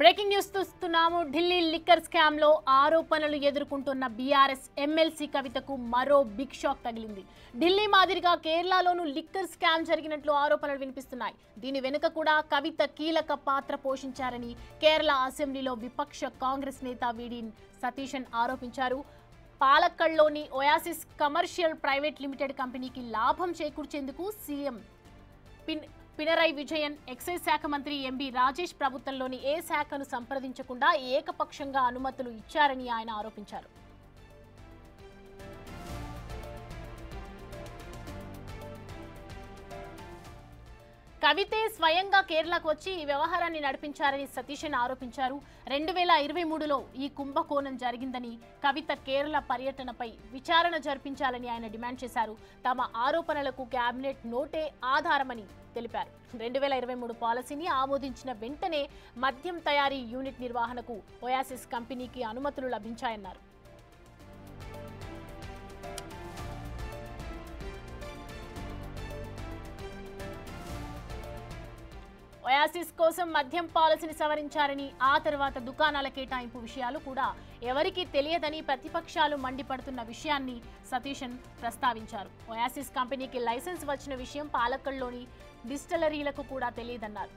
Breaking news చూస్తున్నాము. Delhi liquor scam లో ఆరోపణలు ఎదుర్కొంటున్న బీఆర్ఎస్ ఎమ్మెల్సీ కవితకు మరో బిగ్ షాక్ తగిలింది. ఢిల్లీ మాదిరిగా కేరళలోనూ లిక్కర్ స్కామ్ జరిగినట్లు ఆరోపణలు వినిపిస్తున్నాయి. దీని వెనుక కూడా కవిత కీలక పాత్ర పోషించారని కేరళ అసెంబ్లీలో విపక్ష కాంగ్రెస్ నేత వీడి సతీశన్ ఆరోపించారు. పాలక్కడ్లోని ఒయాసిస్ కమర్షియల్ ప్రైవేట్ లిమిటెడ్ కంపెనీకి లాభం చేకూర్చేందుకు సీఎం పినరై విజయన్, ఎక్సైజ్ శాఖ మంత్రి ఎంబీ రాజేష్ ప్రభుత్వంలోని ఏ శాఖను సంప్రదించకుండా ఏకపక్షంగా అనుమతులు ఇచ్చారని ఆయన ఆరోపించారు. కవితే స్వయంగా కేరళకు వచ్చి ఈ వ్యవహారాన్ని నడిపించారని సతీశన్ ఆరోపించారు. 2023లో ఈ కుంభకోణం జరిగిందని, కవిత కేరళ పర్యటనపై విచారణ జరిపించాలని ఆయన డిమాండ్ చేశారు. తమ ఆరోపణలకు కేబినెట్ నోటే ఆధారమని తెలిపారు. 2023 పాలసీని ఆమోదించిన వెంటనే మద్యం తయారీ యూనిట్ నిర్వహణకు ఒయాసిస్ కంపెనీకి అనుమతులు లభించాయన్నారు. ఒయాసిస్ కోసం మద్యం పాలసీని సవరించారని, ఆ తర్వాత దుకాణాల కేటాయింపు విషయాలు కూడా ఎవరికీ తెలియదని ప్రతిపక్షాలు మండిపడుతున్న విషయాన్ని సతీశన్ ప్రస్తావించారు. ఒయాసిస్ కంపెనీకి లైసెన్స్ వచ్చిన విషయం పాలక్కడ్లోని డిస్టిలరీలకు కూడా తెలియదన్నారు.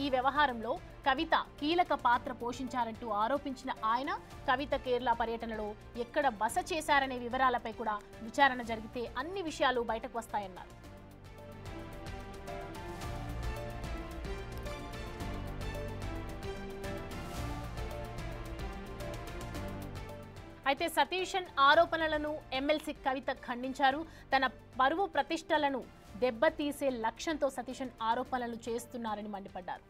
ఈ వ్యవహారంలో కవిత కీలక పాత్ర పోషించారంటూ ఆరోపించిన ఆయన, కవిత కేరళ పర్యటనలో ఎక్కడ బస చేశారనే వివరాలపై కూడా విచారణ జరిగితే అన్ని విషయాలు బయటకు వస్తాయన్నారు. అయితే సతీశన్ ఆరోపణలను ఎమ్మెల్సీ కవిత ఖండించారు. తన పరువు ప్రతిష్టలను దెబ్బతీసే లక్ష్యంతో సతీశన్ ఆరోపణలు చేస్తున్నారని మండిపడ్డారు.